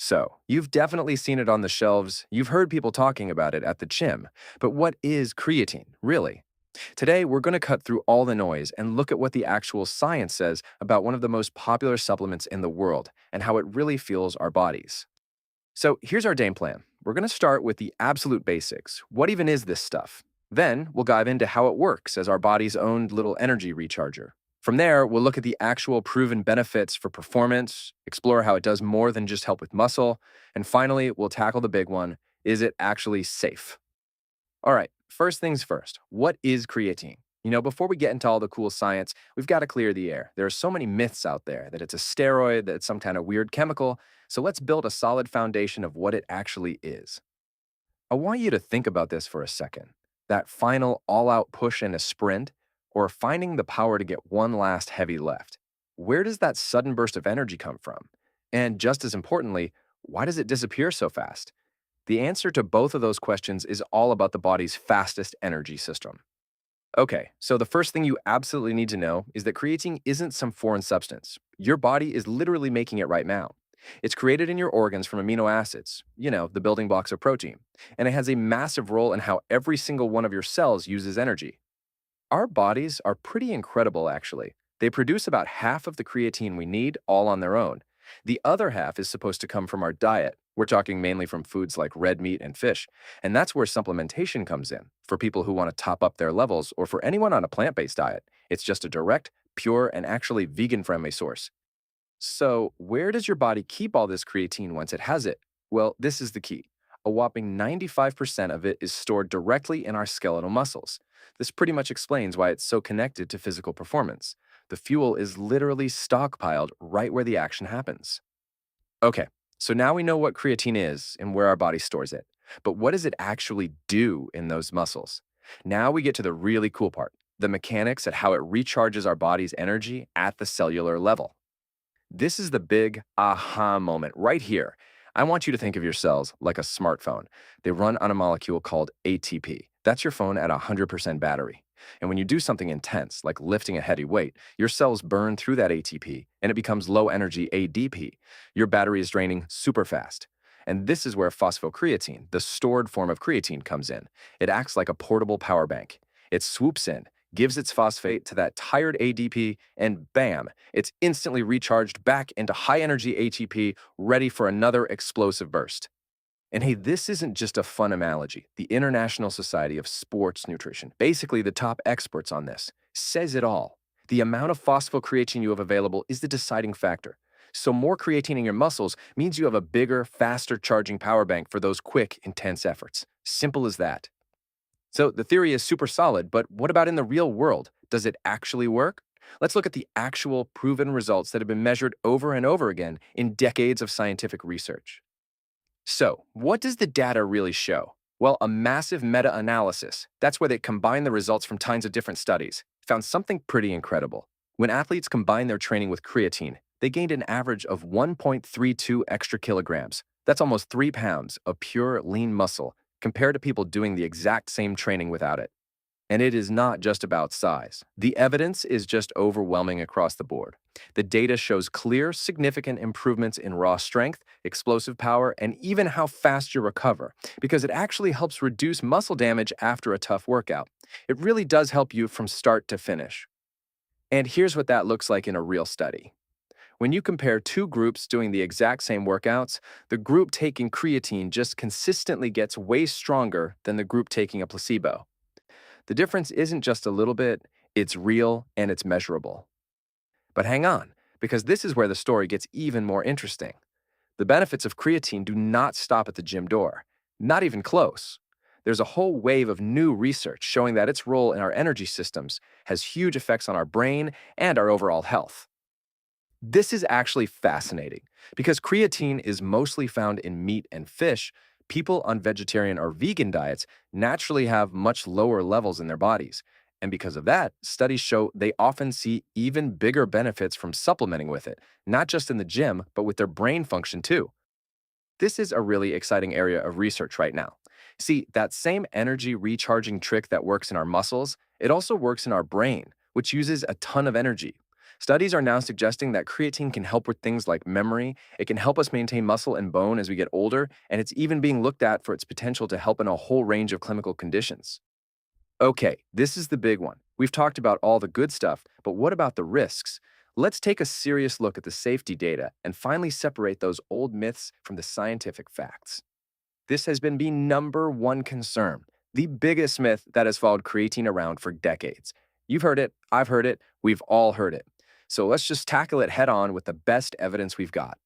So, you've definitely seen it on the shelves, you've heard people talking about it at the gym, but what is creatine, really? Today, we're going to cut through all the noise and look at what the actual science says about one of the most popular supplements in the world and how it really fuels our bodies. So, here's our game plan. We're going to start with the absolute basics. What even is this stuff? Then, we'll dive into how it works as our body's own little energy recharger. From there, we'll look at the actual proven benefits for performance, explore how it does more than just help with muscle, and finally, we'll tackle the big one: is it actually safe? All right, first things first, what is creatine? Before we get into all the cool science, we've got to clear the air. There are so many myths out there that it's a steroid, that it's some kind of weird chemical. So let's build a solid foundation of what it actually is. I want you to think about this for a second. That final all out push in a sprint, or finding the power to get one last heavy lift. Where does that sudden burst of energy come from? And just as importantly, why does it disappear so fast? The answer to both of those questions is all about the body's fastest energy system. Okay, so the first thing you absolutely need to know is that creatine isn't some foreign substance. Your body is literally making it right now. It's created in your organs from amino acids, the building blocks of protein, and it has a massive role in how every single one of your cells uses energy. Our bodies are pretty incredible, actually. They produce about half of the creatine we need all on their own. The other half is supposed to come from our diet. We're talking mainly from foods like red meat and fish. And that's where supplementation comes in, for people who want to top up their levels or for anyone on a plant-based diet. It's just a direct, pure, and actually vegan-friendly source. So, where does your body keep all this creatine once it has it? Well, this is the key. A whopping 95% of it is stored directly in our skeletal muscles. This pretty much explains why it's so connected to physical performance. The fuel is literally stockpiled right where the action happens. Okay, so now we know what creatine is and where our body stores it. But what does it actually do in those muscles? Now we get to the really cool part: the mechanics at how it recharges our body's energy at the cellular level. This is the big aha moment right here. I want you to think of your cells like a smartphone. They run on a molecule called ATP. That's your phone at 100% battery. And when you do something intense, like lifting a heavy weight, your cells burn through that ATP and it becomes low energy ADP. Your battery is draining super fast. And this is where phosphocreatine, the stored form of creatine, comes in. It acts like a portable power bank. It swoops in, gives its phosphate to that tired ADP, and bam, it's instantly recharged back into high energy ATP, ready for another explosive burst. And hey, this isn't just a fun analogy. The International Society of Sports Nutrition, basically the top experts on this, says it all. The amount of phosphocreatine you have available is the deciding factor. So more creatine in your muscles means you have a bigger, faster charging power bank for those quick, intense efforts. Simple as that. So the theory is super solid, but what about in the real world? Does it actually work? Let's look at the actual proven results that have been measured over and over again in decades of scientific research. So, what does the data really show? Well, a massive meta-analysis, that's where they combine the results from tons of different studies, found something pretty incredible. When athletes combined their training with creatine, they gained an average of 1.32 extra kilograms. That's almost 3 pounds of pure lean muscle compared to people doing the exact same training without it. And it is not just about size. The evidence is just overwhelming across the board. The data shows clear, significant improvements in raw strength, explosive power, and even how fast you recover, because it actually helps reduce muscle damage after a tough workout. It really does help you from start to finish. And here's what that looks like in a real study. When you compare two groups doing the exact same workouts, the group taking creatine just consistently gets way stronger than the group taking a placebo. The difference isn't just a little bit, it's real and it's measurable. But hang on, because this is where the story gets even more interesting. The benefits of creatine do not stop at the gym door, not even close. There's a whole wave of new research showing that its role in our energy systems has huge effects on our brain and our overall health. This is actually fascinating because creatine is mostly found in meat and fish. People on vegetarian or vegan diets naturally have much lower levels in their bodies. And because of that, studies show they often see even bigger benefits from supplementing with it, not just in the gym, but with their brain function too. This is a really exciting area of research right now. See, that same energy recharging trick that works in our muscles, it also works in our brain, which uses a ton of energy. Studies are now suggesting that creatine can help with things like memory, it can help us maintain muscle and bone as we get older, and it's even being looked at for its potential to help in a whole range of clinical conditions. Okay, this is the big one. We've talked about all the good stuff, but what about the risks? Let's take a serious look at the safety data and finally separate those old myths from the scientific facts. This has been the number one concern, the biggest myth that has followed creatine around for decades. You've heard it, I've heard it, we've all heard it. So let's just tackle it head on with the best evidence we've got.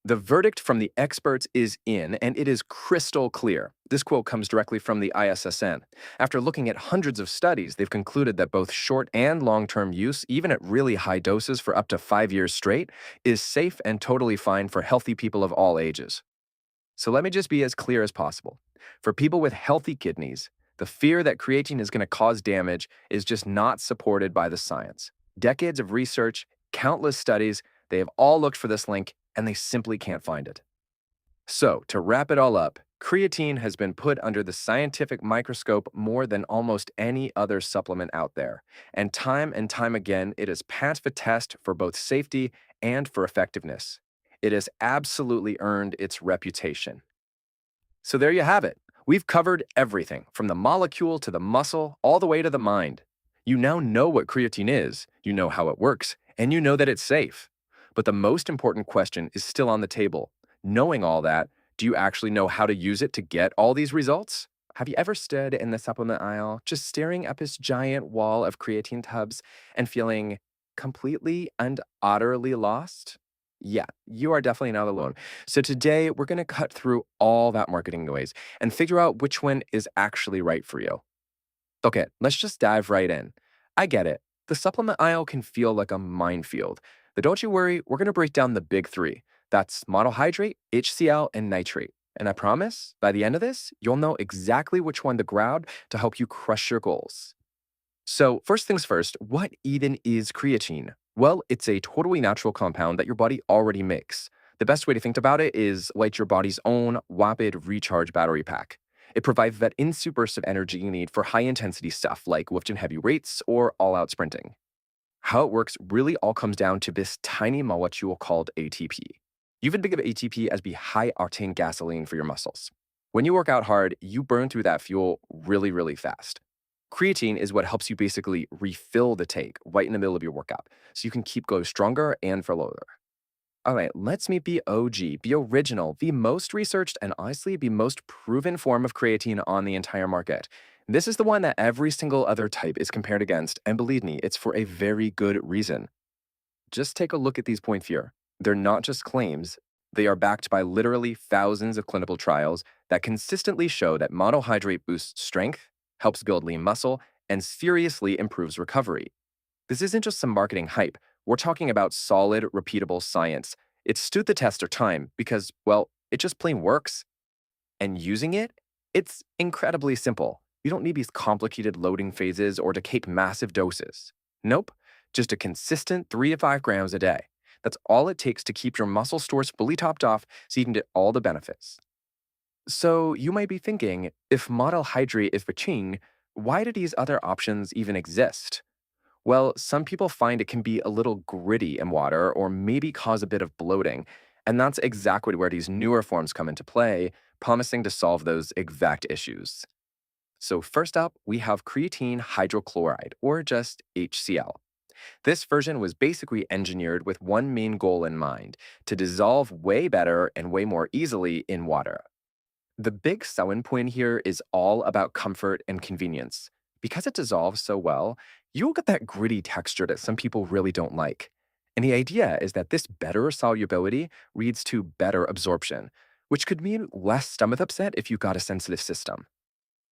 The verdict from the experts is in, and it is crystal clear. This quote comes directly from the ISSN. After looking at hundreds of studies, they've concluded that both short and long-term use, even at really high doses for up to 5 years straight, is safe and totally fine for healthy people of all ages. So let me just be as clear as possible. For people with healthy kidneys, the fear that creatine is going to cause damage is just not supported by the science. Decades of research, countless studies, they have all looked for this link, and they simply can't find it. So, to wrap it all up, creatine has been put under the scientific microscope more than almost any other supplement out there. And time again, it has passed the test for both safety and for effectiveness. It has absolutely earned its reputation. So there you have it. We've covered everything, from the molecule to the muscle, all the way to the mind. You now know what creatine is, you know how it works, and you know that it's safe. But the most important question is still on the table. Knowing all that, do you actually know how to use it to get all these results? Have you ever stood in the supplement aisle, just staring at this giant wall of creatine tubs and feeling completely and utterly lost? Yeah, you are definitely not alone. So today, we're going to cut through all that marketing noise and figure out which one is actually right for you. Okay, let's just dive right in. I get it. The supplement aisle can feel like a minefield. But don't you worry, we're going to break down the big three. That's monohydrate, HCl, and nitrate. And I promise, by the end of this, you'll know exactly which one to grab to help you crush your goals. So, first things first, what even is creatine? Well, it's a totally natural compound that your body already makes. The best way to think about it is like your body's own rapid recharge battery pack. It provides that instant burst of energy you need for high intensity stuff like lifting heavy weights or all out sprinting. How it works really all comes down to this tiny molecule called ATP. You can think of ATP as the high octane gasoline for your muscles. When you work out hard, you burn through that fuel really fast. Creatine is what helps you basically refill the tank right in the middle of your workout, so you can keep going stronger and for longer. All right, let's meet the OG, the original, the most researched, and honestly, the most proven form of creatine on the entire market. This is the one that every single other type is compared against, and believe me, it's for a very good reason. Just take a look at these points here. They're not just claims, they are backed by literally thousands of clinical trials that consistently show that monohydrate boosts strength, helps build lean muscle, and seriously improves recovery. This isn't just some marketing hype. We're talking about solid, repeatable science. It stood the test of time because, well, it just plain works. And using it, it's incredibly simple. You don't need these complicated loading phases or to take massive doses. Nope, just a consistent 3 to 5 grams a day. That's all it takes to keep your muscle stores fully topped off so you can get all the benefits. So you might be thinking, if monohydrate is the king, why do these other options even exist? Well, some people find it can be a little gritty in water or maybe cause a bit of bloating, and that's exactly where these newer forms come into play, promising to solve those exact issues. So first up, we have creatine hydrochloride, or just HCl. This version was basically engineered with one main goal in mind, to dissolve way better and way more easily in water. The big selling point here is all about comfort and convenience. Because it dissolves so well, you'll get that gritty texture that some people really don't like. And the idea is that this better solubility leads to better absorption, which could mean less stomach upset if you've got a sensitive system.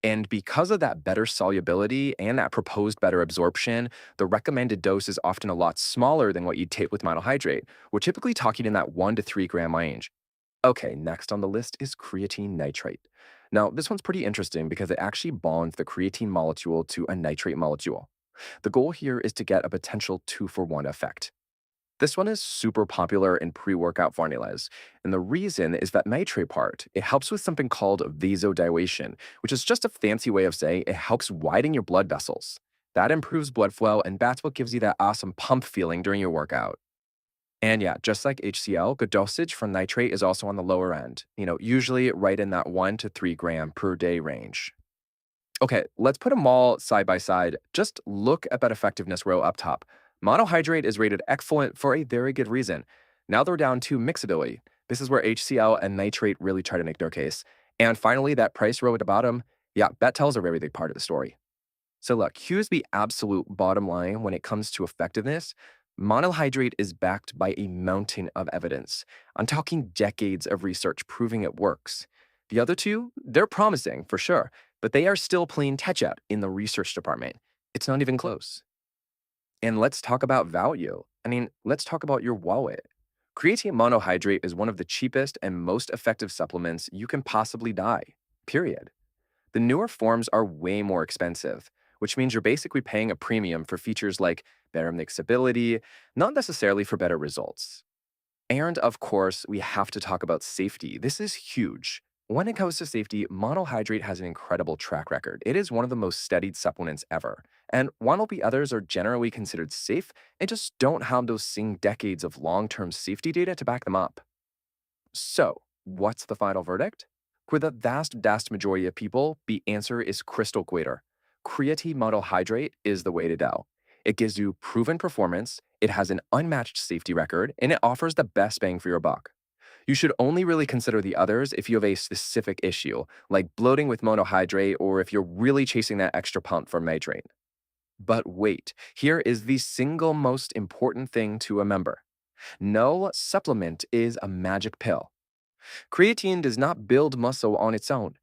And because of that better solubility and that proposed better absorption, the recommended dose is often a lot smaller than what you'd take with monohydrate. We're typically talking in that 1 to 3 gram range. Okay, next on the list is creatine nitrate. Now, this one's pretty interesting because it actually bonds the creatine molecule to a nitrate molecule. The goal here is to get a potential 2-for-1 effect. This one is super popular in pre-workout formulas, and the reason is that nitrate part, it helps with something called vasodilation, which is just a fancy way of saying it helps widen your blood vessels. That improves blood flow, and that's what gives you that awesome pump feeling during your workout. And yeah, just like HCl, good dosage for nitrate is also on the lower end, usually right in that 1 to 3 gram per day range. Okay, let's put them all side by side. Just look at that effectiveness row up top. Monohydrate is rated excellent for a very good reason. Now they're down to mixability. This is where HCl and nitrate really try to make their case. And finally, that price row at the bottom, yeah, that tells a very big part of the story. So look, here's the absolute bottom line when it comes to effectiveness. Monohydrate is backed by a mountain of evidence. I'm talking decades of research proving it works. The other two, they're promising for sure, but they are still playing catch up in the research department. It's not even close. And let's talk about value. Let's talk about your wallet. Creatine monohydrate is one of the cheapest and most effective supplements you can possibly buy, period. The newer forms are way more expensive, which means you're basically paying a premium for features like better mixability, not necessarily for better results. And of course, we have to talk about safety. This is huge. When it comes to safety, monohydrate has an incredible track record. It is one of the most studied supplements ever. And while the others are generally considered safe, they just don't have those same decades of long-term safety data to back them up. So, what's the final verdict? For the vast majority of people, the answer is crystal clear. Creatine monohydrate is the way to go. It gives you proven performance, it has an unmatched safety record, and it offers the best bang for your buck. You should only really consider the others if you have a specific issue, like bloating with monohydrate or if you're really chasing that extra pump from nitrate. But wait, here is the single most important thing to remember. No supplement is a magic pill. Creatine does not build muscle on its own.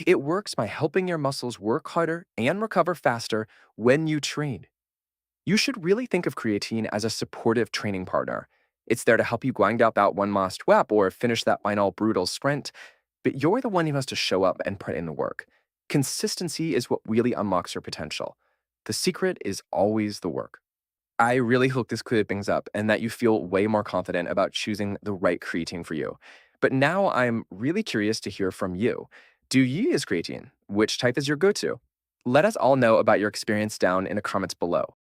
It works by helping your muscles work harder and recover faster when you train. You should really think of creatine as a supportive training partner. It's there to help you grind out that one last rep or finish that final brutal sprint, but you're the one who has to show up and put in the work. Consistency is what really unlocks your potential. The secret is always the work. I really hope this cleared things up and that you feel way more confident about choosing the right creatine for you. But now I'm really curious to hear from you. Do you use creatine? Which type is your go-to? Let us all know about your experience down in the comments below.